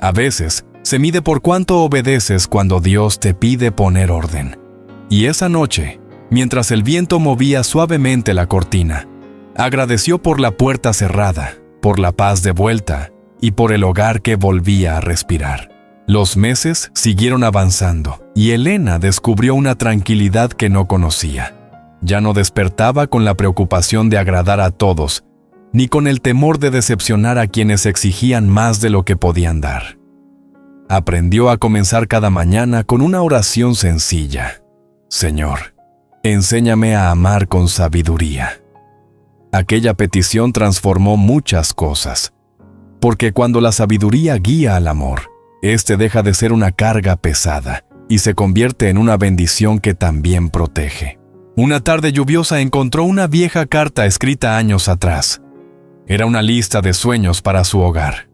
A veces, se mide por cuánto obedeces cuando Dios te pide poner orden. Y esa noche, mientras el viento movía suavemente la cortina, agradeció por la puerta cerrada, por la paz de vuelta y por el hogar que volvía a respirar. Los meses siguieron avanzando y Elena descubrió una tranquilidad que no conocía. Ya no despertaba con la preocupación de agradar a todos, ni con el temor de decepcionar a quienes exigían más de lo que podían dar. Aprendió a comenzar cada mañana con una oración sencilla. Señor, enséñame a amar con sabiduría. Aquella petición transformó muchas cosas, porque cuando la sabiduría guía al amor, este deja de ser una carga pesada y se convierte en una bendición que también protege. Una tarde lluviosa encontró una vieja carta escrita años atrás. Era una lista de sueños para su hogar.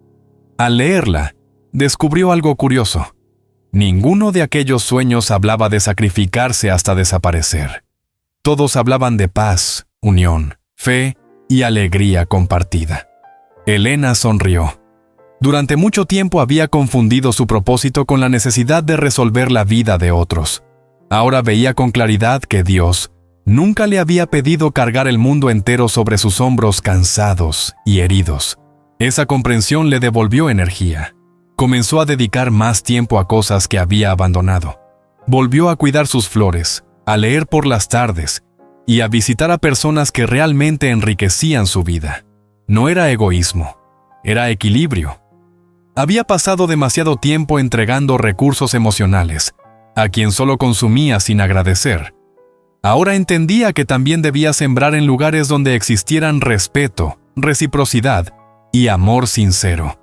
Al leerla, descubrió algo curioso. Ninguno de aquellos sueños hablaba de sacrificarse hasta desaparecer. Todos hablaban de paz, unión, fe y alegría compartida. Elena sonrió. Durante mucho tiempo había confundido su propósito con la necesidad de resolver la vida de otros. Ahora veía con claridad que Dios nunca le había pedido cargar el mundo entero sobre sus hombros cansados y heridos. Esa comprensión le devolvió energía. Comenzó a dedicar más tiempo a cosas que había abandonado. Volvió a cuidar sus flores, a leer por las tardes y a visitar a personas que realmente enriquecían su vida. No era egoísmo, era equilibrio. Había pasado demasiado tiempo entregando recursos emocionales a quien solo consumía sin agradecer. Ahora entendía que también debía sembrar en lugares donde existieran respeto, reciprocidad y amor sincero.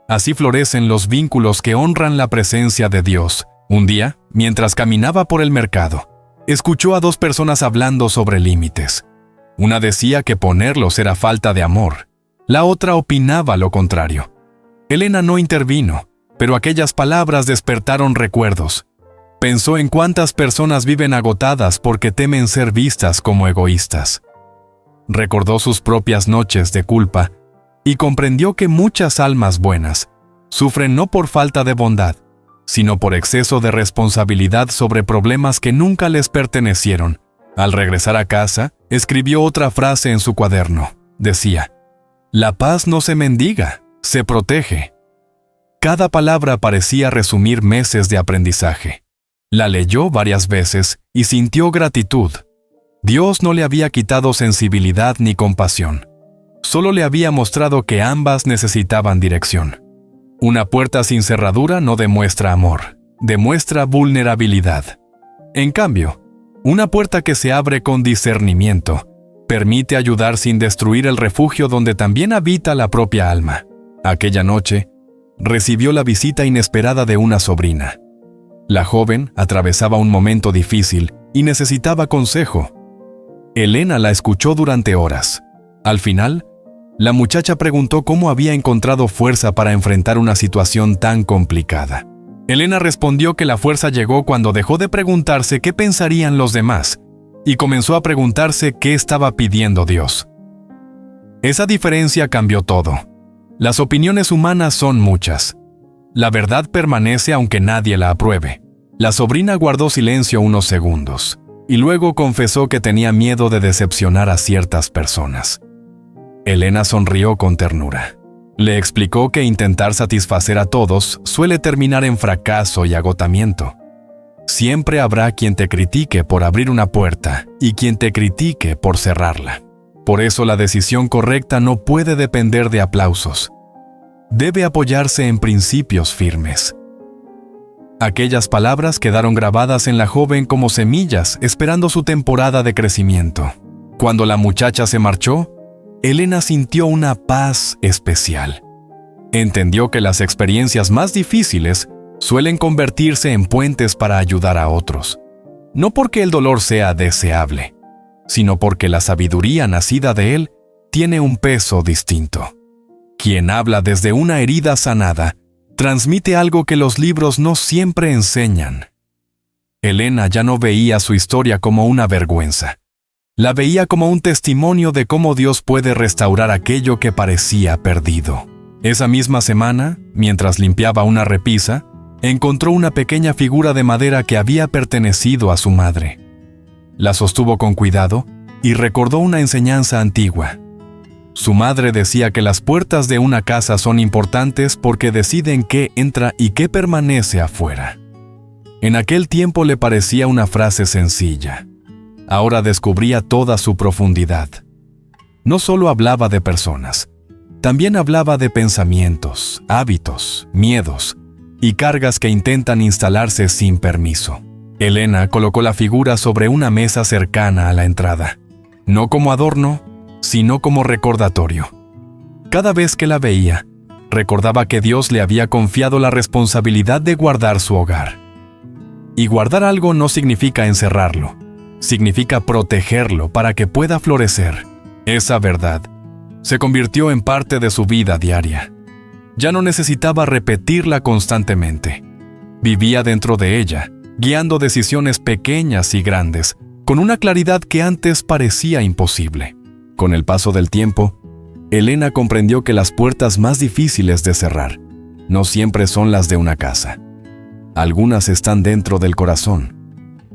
Así florecen los vínculos que honran la presencia de Dios. Un día, mientras caminaba por el mercado, escuchó a dos personas hablando sobre límites. Una decía que ponerlos era falta de amor. La otra opinaba lo contrario. Elena no intervino, pero aquellas palabras despertaron recuerdos. Pensó en cuántas personas viven agotadas porque temen ser vistas como egoístas. Recordó sus propias noches de culpa y comprendió que muchas almas buenas sufren no por falta de bondad, sino por exceso de responsabilidad sobre problemas que nunca les pertenecieron. Al regresar a casa, escribió otra frase en su cuaderno. Decía, «La paz no se mendiga, se protege». Cada palabra parecía resumir meses de aprendizaje. La leyó varias veces y sintió gratitud. Dios no le había quitado sensibilidad ni compasión. Solo le había mostrado que ambas necesitaban dirección. Una puerta sin cerradura no demuestra amor, demuestra vulnerabilidad. En cambio, una puerta que se abre con discernimiento permite ayudar sin destruir el refugio donde también habita la propia alma. Aquella noche, recibió la visita inesperada de una sobrina. La joven atravesaba un momento difícil y necesitaba consejo. Elena la escuchó durante horas. Al final, la muchacha preguntó cómo había encontrado fuerza para enfrentar una situación tan complicada. Elena respondió que la fuerza llegó cuando dejó de preguntarse qué pensarían los demás y comenzó a preguntarse qué estaba pidiendo Dios. Esa diferencia cambió todo. Las opiniones humanas son muchas. La verdad permanece aunque nadie la apruebe. La sobrina guardó silencio unos segundos y luego confesó que tenía miedo de decepcionar a ciertas personas. Elena sonrió con ternura. Le explicó que intentar satisfacer a todos suele terminar en fracaso y agotamiento. Siempre habrá quien te critique por abrir una puerta y quien te critique por cerrarla. Por eso la decisión correcta no puede depender de aplausos. Debe apoyarse en principios firmes. Aquellas palabras quedaron grabadas en la joven como semillas, esperando su temporada de crecimiento. Cuando la muchacha se marchó, Elena sintió una paz especial. Entendió que las experiencias más difíciles suelen convertirse en puentes para ayudar a otros. No porque el dolor sea deseable, sino porque la sabiduría nacida de él tiene un peso distinto. Quien habla desde una herida sanada, transmite algo que los libros no siempre enseñan. Elena ya no veía su historia como una vergüenza. La veía como un testimonio de cómo Dios puede restaurar aquello que parecía perdido. Esa misma semana, mientras limpiaba una repisa, encontró una pequeña figura de madera que había pertenecido a su madre. La sostuvo con cuidado y recordó una enseñanza antigua. Su madre decía que las puertas de una casa son importantes porque deciden qué entra y qué permanece afuera. En aquel tiempo le parecía una frase sencilla. Ahora descubría toda su profundidad. No solo hablaba de personas, también hablaba de pensamientos, hábitos, miedos y cargas que intentan instalarse sin permiso. Elena colocó la figura sobre una mesa cercana a la entrada, no como adorno, sino como recordatorio. Cada vez que la veía, recordaba que Dios le había confiado la responsabilidad de guardar su hogar. Y guardar algo no significa encerrarlo, significa protegerlo para que pueda florecer. Esa verdad se convirtió en parte de su vida diaria. Ya no necesitaba repetirla constantemente. Vivía dentro de ella, guiando decisiones pequeñas y grandes, con una claridad que antes parecía imposible. Con el paso del tiempo, Elena comprendió que las puertas más difíciles de cerrar no siempre son las de una casa. Algunas están dentro del corazón.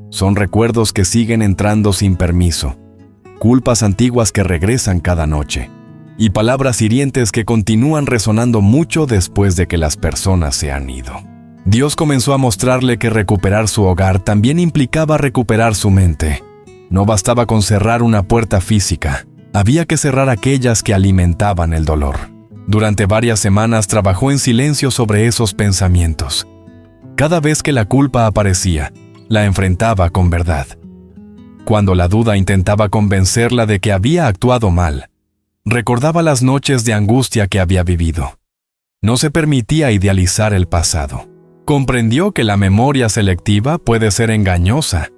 Son recuerdos que siguen entrando sin permiso, culpas antiguas que regresan cada noche, y palabras hirientes que continúan resonando mucho después de que las personas se han ido. Dios comenzó a mostrarle que recuperar su hogar también implicaba recuperar su mente. No bastaba con cerrar una puerta física, había que cerrar aquellas que alimentaban el dolor. Durante varias semanas trabajó en silencio sobre esos pensamientos. Cada vez que la culpa aparecía, la enfrentaba con verdad. Cuando la duda intentaba convencerla de que había actuado mal, recordaba las noches de angustia que había vivido. No se permitía idealizar el pasado. Comprendió que la memoria selectiva puede ser engañosa.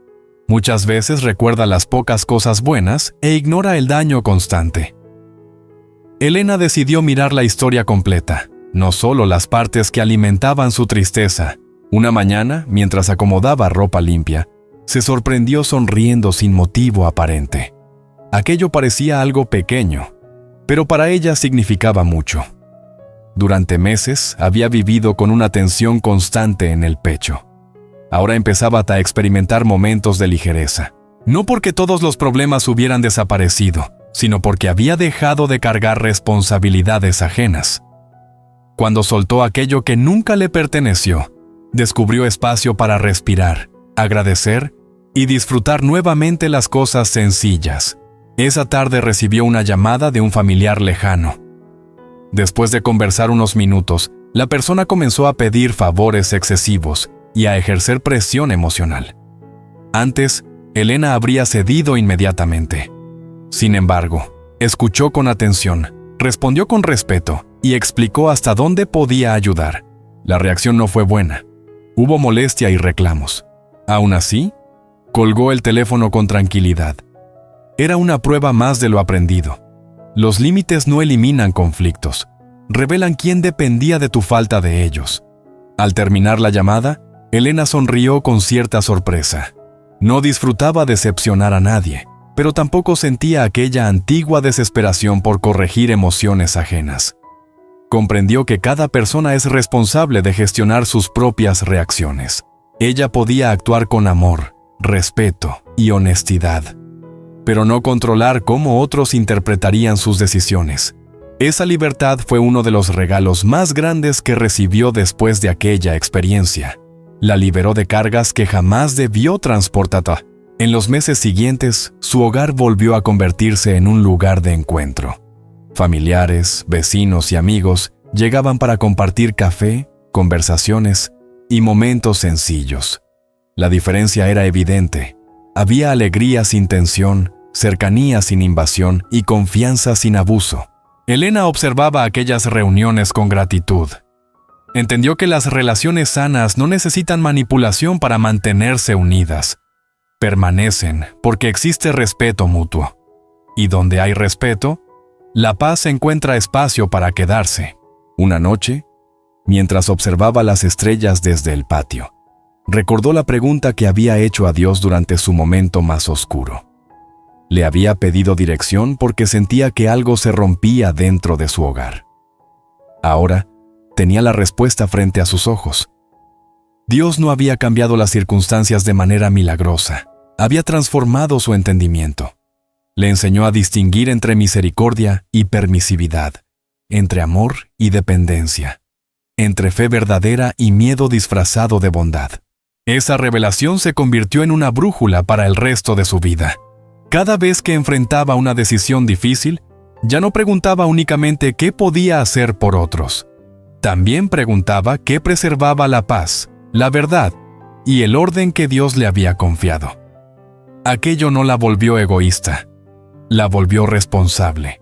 Muchas veces recuerda las pocas cosas buenas e ignora el daño constante. Elena decidió mirar la historia completa, no solo las partes que alimentaban su tristeza. Una mañana, mientras acomodaba ropa limpia, se sorprendió sonriendo sin motivo aparente. Aquello parecía algo pequeño, pero para ella significaba mucho. Durante meses había vivido con una tensión constante en el pecho. Ahora empezaba a experimentar momentos de ligereza. No porque todos los problemas hubieran desaparecido, sino porque había dejado de cargar responsabilidades ajenas. Cuando soltó aquello que nunca le perteneció, descubrió espacio para respirar, agradecer y disfrutar nuevamente las cosas sencillas. Esa tarde recibió una llamada de un familiar lejano. Después de conversar unos minutos, la persona comenzó a pedir favores excesivos y a ejercer presión emocional. Antes, Elena habría cedido inmediatamente. Sin embargo, escuchó con atención, respondió con respeto y explicó hasta dónde podía ayudar. La reacción no fue buena. Hubo molestia y reclamos. Aún así, colgó el teléfono con tranquilidad. Era una prueba más de lo aprendido. Los límites no eliminan conflictos, revelan quién dependía de tu falta de ellos. Al terminar la llamada, Elena sonrió con cierta sorpresa. No disfrutaba decepcionar a nadie, pero tampoco sentía aquella antigua desesperación por corregir emociones ajenas. Comprendió que cada persona es responsable de gestionar sus propias reacciones. Ella podía actuar con amor, respeto y honestidad, pero no controlar cómo otros interpretarían sus decisiones. Esa libertad fue uno de los regalos más grandes que recibió después de aquella experiencia. La liberó de cargas que jamás debió transportar. En los meses siguientes, su hogar volvió a convertirse en un lugar de encuentro. Familiares, vecinos y amigos llegaban para compartir café, conversaciones y momentos sencillos. La diferencia era evidente. Había alegría sin tensión, cercanía sin invasión y confianza sin abuso. Elena observaba aquellas reuniones con gratitud. Entendió que las relaciones sanas no necesitan manipulación para mantenerse unidas. Permanecen porque existe respeto mutuo. Y donde hay respeto, la paz encuentra espacio para quedarse. Una noche, mientras observaba las estrellas desde el patio, recordó la pregunta que había hecho a Dios durante su momento más oscuro. Le había pedido dirección porque sentía que algo se rompía dentro de su hogar. Ahora, tenía la respuesta frente a sus ojos. Dios no había cambiado las circunstancias de manera milagrosa. Había transformado su entendimiento. Le enseñó a distinguir entre misericordia y permisividad, entre amor y dependencia, entre fe verdadera y miedo disfrazado de bondad. Esa revelación se convirtió en una brújula para el resto de su vida. Cada vez que enfrentaba una decisión difícil, ya no preguntaba únicamente qué podía hacer por otros. También preguntaba qué preservaba la paz, la verdad y el orden que Dios le había confiado. Aquello no la volvió egoísta, la volvió responsable.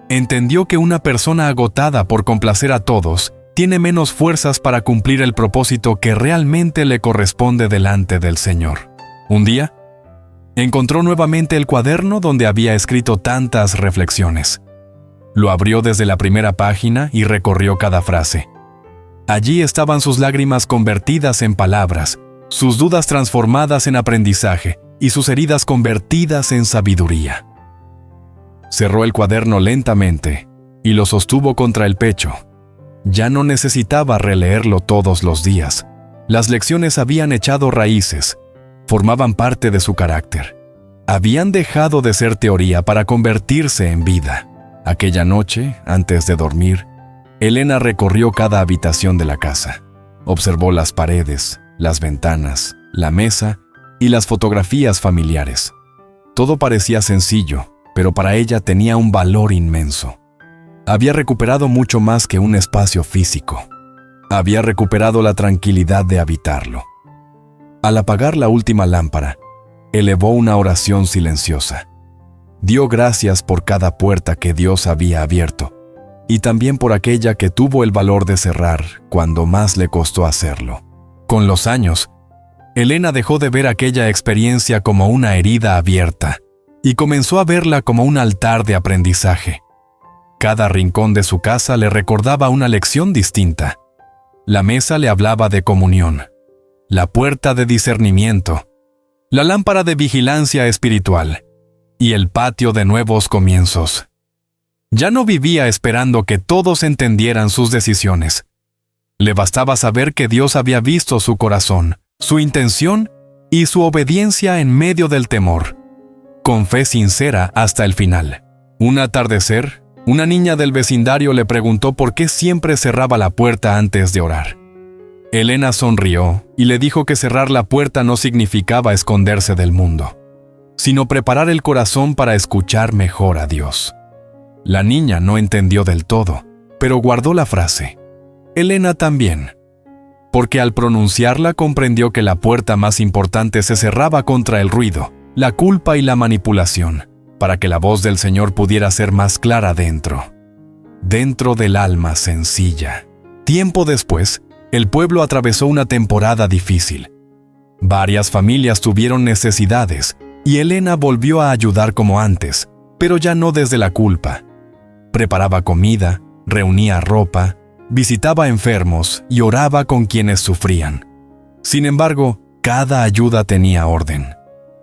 Entendió que una persona agotada por complacer a todos tiene menos fuerzas para cumplir el propósito que realmente le corresponde delante del Señor. Un día, encontró nuevamente el cuaderno donde había escrito tantas reflexiones. Lo abrió desde la primera página y recorrió cada frase. Allí estaban sus lágrimas convertidas en palabras, sus dudas transformadas en aprendizaje y sus heridas convertidas en sabiduría. Cerró el cuaderno lentamente y lo sostuvo contra el pecho. Ya no necesitaba releerlo todos los días. Las lecciones habían echado raíces, formaban parte de su carácter. Habían dejado de ser teoría para convertirse en vida. Aquella noche, antes de dormir, Elena recorrió cada habitación de la casa. Observó las paredes, las ventanas, la mesa y las fotografías familiares. Todo parecía sencillo, pero para ella tenía un valor inmenso. Había recuperado mucho más que un espacio físico. Había recuperado la tranquilidad de habitarlo. Al apagar la última lámpara, elevó una oración silenciosa. Dio gracias por cada puerta que Dios había abierto, y también por aquella que tuvo el valor de cerrar cuando más le costó hacerlo. Con los años, Elena dejó de ver aquella experiencia como una herida abierta y comenzó a verla como un altar de aprendizaje. Cada rincón de su casa le recordaba una lección distinta. La mesa le hablaba de comunión, la puerta de discernimiento, la lámpara de vigilancia espiritual y el patio de nuevos comienzos. Ya no vivía esperando que todos entendieran sus decisiones. Le bastaba saber que Dios había visto su corazón, su intención y su obediencia en medio del temor, con fe sincera hasta el final. Un atardecer, una niña del vecindario le preguntó por qué siempre cerraba la puerta antes de orar. Elena sonrió y le dijo que cerrar la puerta no significaba esconderse del mundo, sino preparar el corazón para escuchar mejor a Dios. La niña no entendió del todo, pero guardó la frase. Elena también, porque al pronunciarla comprendió que la puerta más importante se cerraba contra el ruido, la culpa y la manipulación, para que la voz del Señor pudiera ser más clara dentro del alma sencilla. Tiempo después, el pueblo atravesó una temporada difícil. Varias familias tuvieron necesidades y Elena volvió a ayudar como antes, pero ya no desde la culpa. Preparaba comida, reunía ropa, visitaba enfermos y oraba con quienes sufrían. Sin embargo, cada ayuda tenía orden.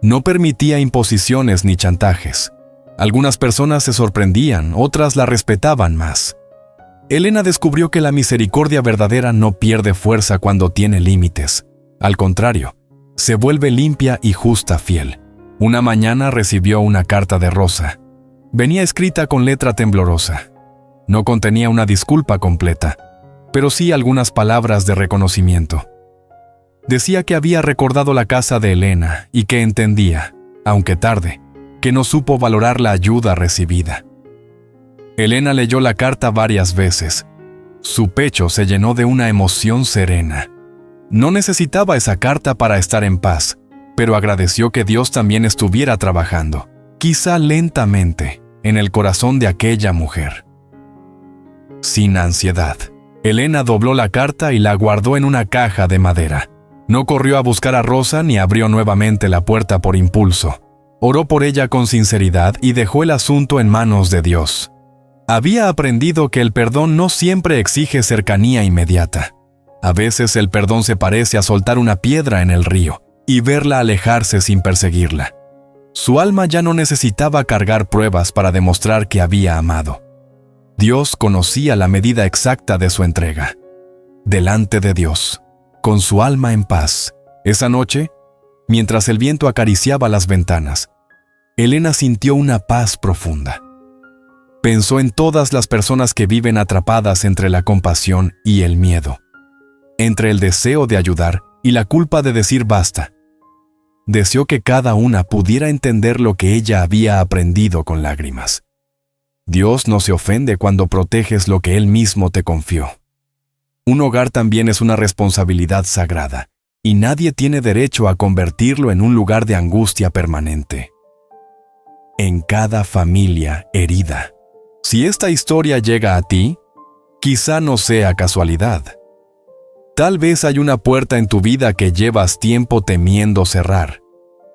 No permitía imposiciones ni chantajes. Algunas personas se sorprendían, otras la respetaban más. Elena descubrió que la misericordia verdadera no pierde fuerza cuando tiene límites. Al contrario, se vuelve limpia y justa fiel. Una mañana recibió una carta de Rosa. Venía escrita con letra temblorosa. No contenía una disculpa completa, pero sí algunas palabras de reconocimiento. Decía que había recordado la casa de Elena y que entendía, aunque tarde, que no supo valorar la ayuda recibida. Elena leyó la carta varias veces. Su pecho se llenó de una emoción serena. No necesitaba esa carta para estar en paz, pero agradeció que Dios también estuviera trabajando, quizá lentamente, en el corazón de aquella mujer. Sin ansiedad, Elena dobló la carta y la guardó en una caja de madera. No corrió a buscar a Rosa ni abrió nuevamente la puerta por impulso. Oró por ella con sinceridad y dejó el asunto en manos de Dios. Había aprendido que el perdón no siempre exige cercanía inmediata. A veces el perdón se parece a soltar una piedra en el río y verla alejarse sin perseguirla. Su alma ya no necesitaba cargar pruebas para demostrar que había amado. Dios conocía la medida exacta de su entrega. Delante de Dios, con su alma en paz, esa noche, mientras el viento acariciaba las ventanas, Elena sintió una paz profunda. Pensó en todas las personas que viven atrapadas entre la compasión y el miedo, entre el deseo de ayudar y la culpa de decir basta. Deseó que cada una pudiera entender lo que ella había aprendido con lágrimas. Dios no se ofende cuando proteges lo que Él mismo te confió. Un hogar también es una responsabilidad sagrada, y nadie tiene derecho a convertirlo en un lugar de angustia permanente. En cada familia herida. Si esta historia llega a ti, quizá no sea casualidad. Tal vez hay una puerta en tu vida que llevas tiempo temiendo cerrar.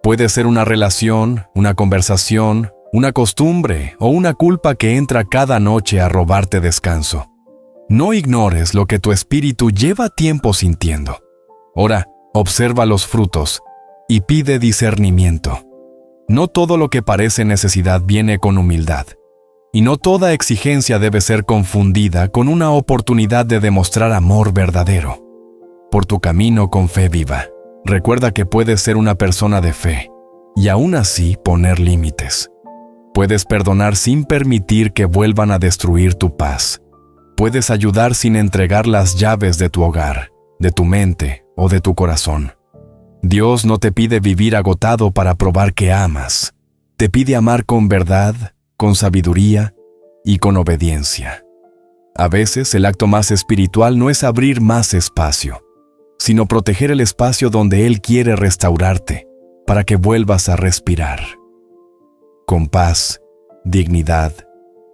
Puede ser una relación, una conversación, una costumbre o una culpa que entra cada noche a robarte descanso. No ignores lo que tu espíritu lleva tiempo sintiendo. Ora, observa los frutos y pide discernimiento. No todo lo que parece necesidad viene con humildad, y no toda exigencia debe ser confundida con una oportunidad de demostrar amor verdadero. Por tu camino con fe viva, recuerda que puedes ser una persona de fe y aún así poner límites. Puedes perdonar sin permitir que vuelvan a destruir tu paz. Puedes ayudar sin entregar las llaves de tu hogar, de tu mente o de tu corazón. Dios no te pide vivir agotado para probar que amas. Te pide amar con verdad, con sabiduría y con obediencia. A veces el acto más espiritual no es abrir más espacio, sino proteger el espacio donde Él quiere restaurarte para que vuelvas a respirar. Con paz, dignidad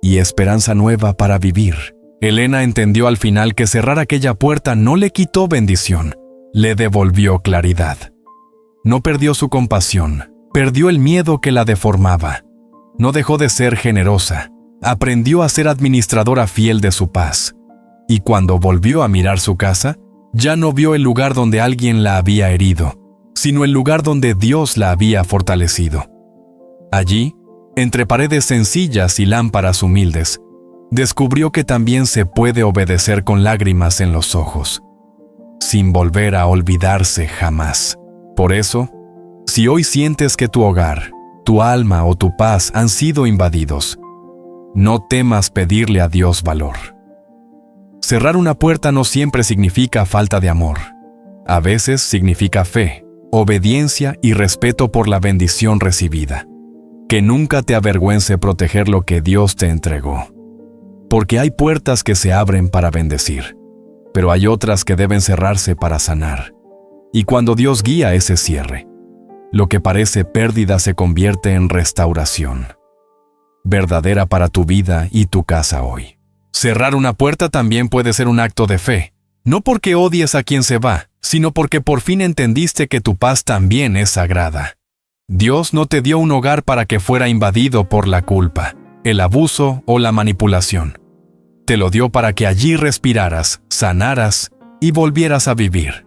y esperanza nueva para vivir. Elena entendió al final que cerrar aquella puerta no le quitó bendición, le devolvió claridad. No perdió su compasión, perdió el miedo que la deformaba. No dejó de ser generosa, aprendió a ser administradora fiel de su paz. Y cuando volvió a mirar su casa, ya no vio el lugar donde alguien la había herido, sino el lugar donde Dios la había fortalecido. Allí, entre paredes sencillas y lámparas humildes, descubrió que también se puede obedecer con lágrimas en los ojos, sin volver a olvidarse jamás. Por eso, si hoy sientes que tu hogar, tu alma o tu paz han sido invadidos, no temas pedirle a Dios valor. Cerrar una puerta no siempre significa falta de amor. A veces significa fe, obediencia y respeto por la bendición recibida. Que nunca te avergüence proteger lo que Dios te entregó. Porque hay puertas que se abren para bendecir, pero hay otras que deben cerrarse para sanar. Y cuando Dios guía ese cierre, lo que parece pérdida se convierte en restauración, verdadera para tu vida y tu casa hoy. Cerrar una puerta también puede ser un acto de fe, no porque odies a quien se va, sino porque por fin entendiste que tu paz también es sagrada. Dios no te dio un hogar para que fuera invadido por la culpa, el abuso o la manipulación. Te lo dio para que allí respiraras, sanaras y volvieras a vivir.